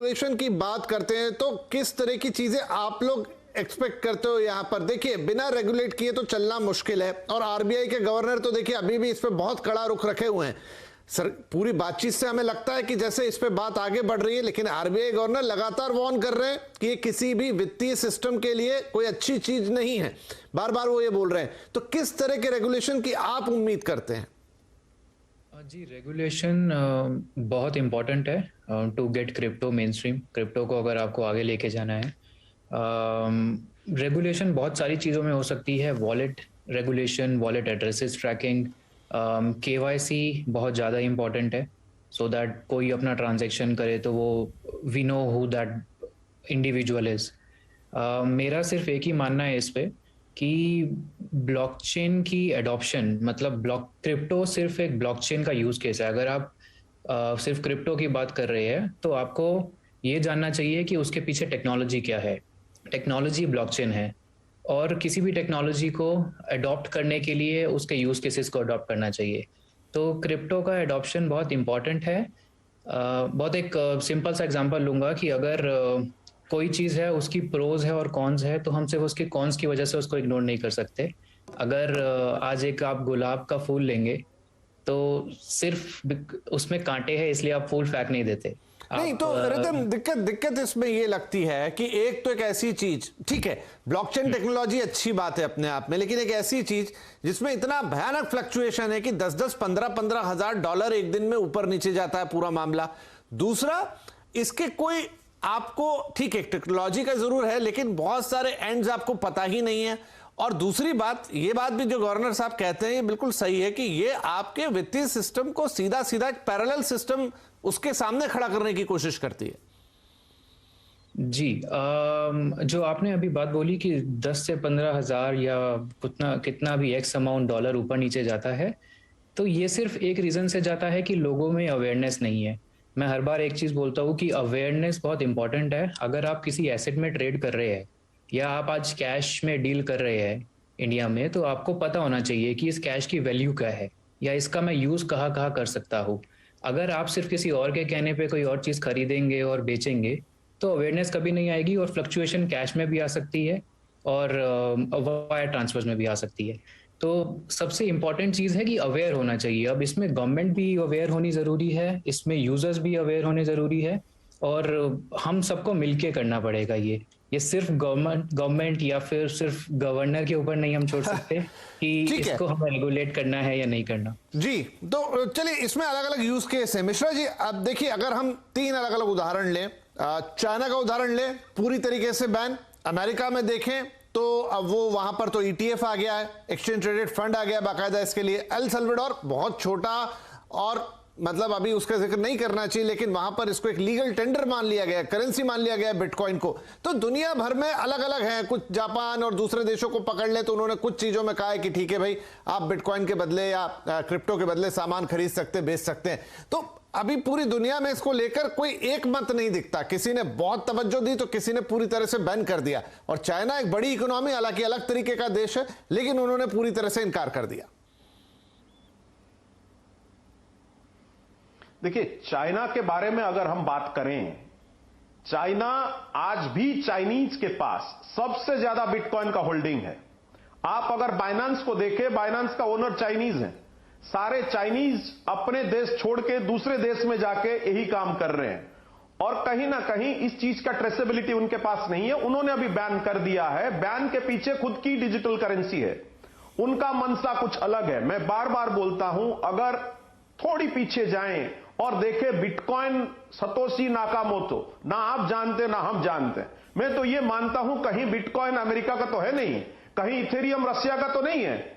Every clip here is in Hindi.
रेगुलेशन की बात करते हैं तो किस तरह की चीजें आप लोग एक्सपेक्ट करते हो? यहां पर देखिए, बिना रेगुलेट किए तो चलना मुश्किल है, और आरबीआई के गवर्नर तो देखिए अभी भी इस पे बहुत कड़ा रुख रखे हुए हैं। सर, पूरी बातचीत से हमें लगता है कि जैसे इस पे बात आगे बढ़ रही है, लेकिन आरबीआई गवर्नर लगातार वार्न कर रहे हैं कि ये किसी भी वित्तीय सिस्टम के लिए कोई अच्छी चीज नहीं है। बार बार वो ये बोल रहे हैं। तो किस तरह के रेगुलेशन की आप उम्मीद करते हैं? जी, रेगुलेशन बहुत इम्पोर्टेंट है to get crypto mainstream. Crypto को अगर आपको आगे लेके जाना है, रेगुलेशन बहुत सारी चीज़ों में हो सकती है। Wallet regulation, wallet addresses tracking, KYC बहुत ज़्यादा इम्पोर्टेंट है, सो दैट कोई अपना ट्रांजैक्शन करे तो वो we know who that individual is. मेरा सिर्फ एक ही मानना है इस पे कि ब्लॉकचेन की एडॉप्शन, मतलब ब्लॉक क्रिप्टो सिर्फ एक ब्लॉकचेन का यूज केस है। अगर आप सिर्फ क्रिप्टो की बात कर रहे हैं तो आपको ये जानना चाहिए कि उसके पीछे टेक्नोलॉजी क्या है। टेक्नोलॉजी ब्लॉकचेन है, और किसी भी टेक्नोलॉजी को अडॉप्ट करने के लिए उसके यूज केसेस को अडॉप्ट करना चाहिए। तो क्रिप्टो का एडॉप्शन बहुत इंपॉर्टेंट है। बहुत एक सिंपल सा एग्जांपल लूंगा कि अगर कोई चीज़ है, उसकी प्रोज है और कॉन्स है, तो हम सिर्फ उसके कॉन्स की वजह से उसको इग्नोर नहीं कर सकते। अगर आज एक आप गुलाब का फूल लेंगे तो सिर्फ उसमें कांटे हैं इसलिए आप फूल फेंक नहीं देते। नहीं आप तो रिदम, दिक्कत इसमें ये लगती है कि एक तो एक ऐसी चीज, ठीक है, ब्लॉकचेन टेक्नोलॉजी अच्छी बात है अपने आप में, लेकिन एक ऐसी चीज जिसमें इतना भयानक फ्लक्चुएशन है कि 10-10, 15-15 हजार डॉलर एक दिन में ऊपर नीचे जाता है पूरा मामला। दूसरा, इसके कोई आपको, ठीक है, टेक्नोलॉजी का जरूर है, लेकिन बहुत सारे एंड्स आपको पता ही नहीं है। और दूसरी बात, ये बात भी जो गवर्नर साहब कहते हैं ये बिल्कुल सही है कि ये आपके वित्तीय सिस्टम को सीधा सीधा एक पैरेलल सिस्टम उसके सामने खड़ा करने की कोशिश करती है। जी, जो आपने अभी बात बोली कि 10 से 15 हजार या कितना कितना भी एक्स अमाउंट डॉलर ऊपर नीचे जाता है, तो ये सिर्फ एक रीजन से जाता है कि लोगों में अवेयरनेस नहीं है। मैं हर बार एक चीज बोलता हूँ कि अवेयरनेस बहुत इंपॉर्टेंट है। अगर आप किसी एसेट में ट्रेड कर रहे हैं या आप आज कैश में डील कर रहे हैं इंडिया में, तो आपको पता होना चाहिए कि इस कैश की वैल्यू क्या है या इसका मैं यूज कहाँ कहाँ कर सकता हूँ। अगर आप सिर्फ किसी और के कहने पे कोई और चीज खरीदेंगे और बेचेंगे तो अवेयरनेस कभी नहीं आएगी, और फ्लक्चुएशन कैश में भी आ सकती है और वायर ट्रांसफर्स में भी आ सकती है। तो सबसे इम्पॉर्टेंट चीज़ है कि अवेयर होना चाहिए। अब इसमें गवर्नमेंट भी अवेयर होनी ज़रूरी है, इसमें यूजर्स भी अवेयर होने ज़रूरी है, और हम सबको मिलके करना पड़ेगा। ये सिर्फ गवर्नमेंट या फिर सिर्फ गवर्नर के ऊपर नहीं हम छोड़ सकते कि ठीक है इसको हमें रेगुलेट करना है या नहीं करना। जी। तो चलिए, इसमें अलग अलग यूज केस है मिश्रा जी। अब देखिए, अगर हम 3 अलग अलग उदाहरण लें, चाइना का उदाहरण लें, पूरी तरीके से बैन। अमेरिका में देखें तो अब वो वहां पर तो ईटीएफ आ गया है, एक्सचेंज ट्रेडेड फंड आ गया बाकायदा इसके लिए। एल सल्वाडोर बहुत छोटा, और मतलब अभी उसका जिक्र नहीं करना चाहिए, लेकिन वहां पर इसको एक लीगल टेंडर मान लिया गया, करेंसी मान लिया गया बिटकॉइन को। तो दुनिया भर में अलग अलग है, कुछ जापान और दूसरे देशों को पकड़ ले तो उन्होंने कुछ चीजों में कहा है कि ठीक है भाई, आप बिटकॉइन के बदले या क्रिप्टो के बदले सामान खरीद सकते, बेच सकते हैं। तो अभी पूरी दुनिया में इसको लेकर कोई एक मत नहीं दिखता। किसी ने बहुत तवज्जो दी तो किसी ने पूरी तरह से बैन कर दिया। और चाइना एक बड़ी इकोनॉमी, हालांकि अलग तरीके का देश है, लेकिन उन्होंने पूरी तरह से इनकार कर दिया। देखिए, चाइना के बारे में अगर हम बात करें, चाइना आज भी चाइनीज के पास सबसे ज्यादा बिटकॉइन का होल्डिंग है। आप अगर बाइनेंस को देखें, बाइनेंस का ओनर चाइनीज है। सारे चाइनीज अपने देश छोड़ के दूसरे देश में जाके यही काम कर रहे हैं, और कहीं ना कहीं इस चीज का ट्रेसेबिलिटी उनके पास नहीं है। उन्होंने अभी बैन कर दिया है। बैन के पीछे खुद की डिजिटल करेंसी है, उनका मंशा कुछ अलग है। मैं बार बार बोलता हूं, अगर थोड़ी पीछे जाएं और देखें बिटकॉइन सतोशी नाकामोटो, ना आप जानते ना हम जानते। मैं तो ये मानता हूं कहीं बिटकॉइन अमेरिका का तो है नहीं, कहीं इथेरियम रशिया का तो नहीं है।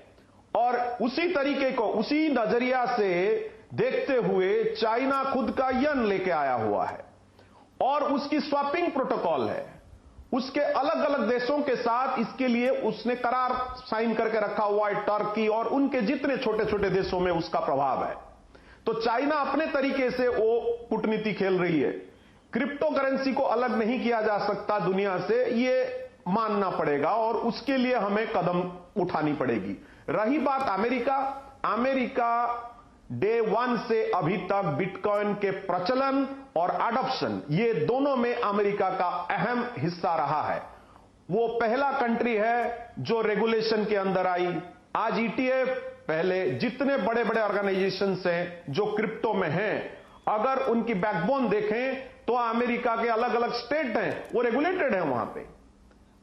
और उसी तरीके को, उसी नजरिया से देखते हुए चाइना खुद का यन लेके आया हुआ है, और उसकी स्वैपिंग प्रोटोकॉल है। उसके अलग अलग देशों के साथ इसके लिए उसने करार साइन करके रखा हुआ है, टर्की और उनके जितने छोटे छोटे देशों में उसका प्रभाव है। तो चाइना अपने तरीके से वो कूटनीति खेल रही है। क्रिप्टो करेंसी को अलग नहीं किया जा सकता दुनिया से, ये मानना पड़ेगा, और उसके लिए हमें कदम उठानी पड़ेगी। रही बात अमेरिका, अमेरिका डे वन से अभी तक बिटकॉइन के प्रचलन और अडॉप्शन, ये दोनों में अमेरिका का अहम हिस्सा रहा है। वो पहला कंट्री है जो रेगुलेशन के अंदर आई। आज ईटीएफ, पहले जितने बड़े बड़े ऑर्गेनाइजेशंस हैं जो क्रिप्टो में हैं, अगर उनकी बैकबोन देखें तो अमेरिका के अलग अलग स्टेट हैं, वो रेगुलेटेड है वहां पे।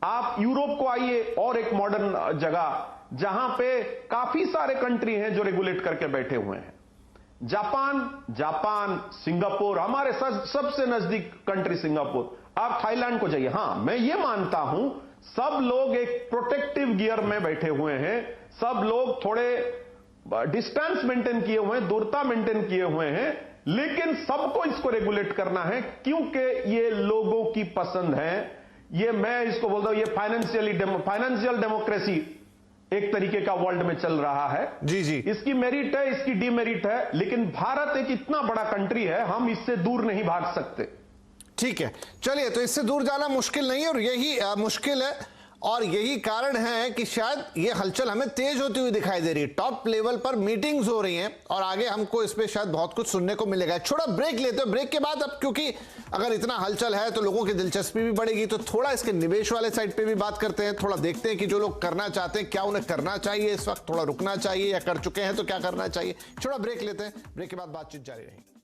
आप यूरोप को आइए, और एक मॉडर्न जगह जहां पे काफी सारे कंट्री हैं जो रेगुलेट करके बैठे हुए हैं। जापान, सिंगापुर, हमारे सबसे नजदीक कंट्री सिंगापुर। आप थाईलैंड को जाइए। हां, मैं ये मानता हूं सब लोग एक प्रोटेक्टिव गियर में बैठे हुए हैं, सब लोग थोड़े डिस्टेंस मेंटेन किए हुए हैं, दूरता मेंटेन किए हुए हैं, लेकिन सबको इसको रेगुलेट करना है क्योंकि ये लोगों की पसंद है। ये मैं इसको बोलता हूं, ये फाइनेंशियल डेमोक्रेसी एक तरीके का वर्ल्ड में चल रहा है। जी जी, इसकी मेरिट है, इसकी डीमेरिट है, लेकिन भारत एक इतना बड़ा कंट्री है, हम इससे दूर नहीं भाग सकते। ठीक है, चलिए, तो इससे दूर जाना मुश्किल नहीं है, और यही मुश्किल है, और यही कारण है कि शायद ये हलचल हमें तेज होती हुई दिखाई दे रही है। टॉप लेवल पर मीटिंग्स हो रही हैं, और आगे हमको इस पे शायद बहुत कुछ सुनने को मिलेगा। छोटा ब्रेक लेते हैं, ब्रेक के बाद अब क्योंकि अगर इतना हलचल है तो लोगों की दिलचस्पी भी बढ़ेगी, तो थोड़ा इसके निवेश वाले साइड पे भी बात करते हैं। थोड़ा देखते हैं कि जो लोग करना चाहते हैं क्या उन्हें करना चाहिए इस वक्त, थोड़ा रुकना चाहिए, या कर चुके हैं तो क्या करना चाहिए। छोटा ब्रेक लेते हैं, ब्रेक के बाद बातचीत जारी रहेगी।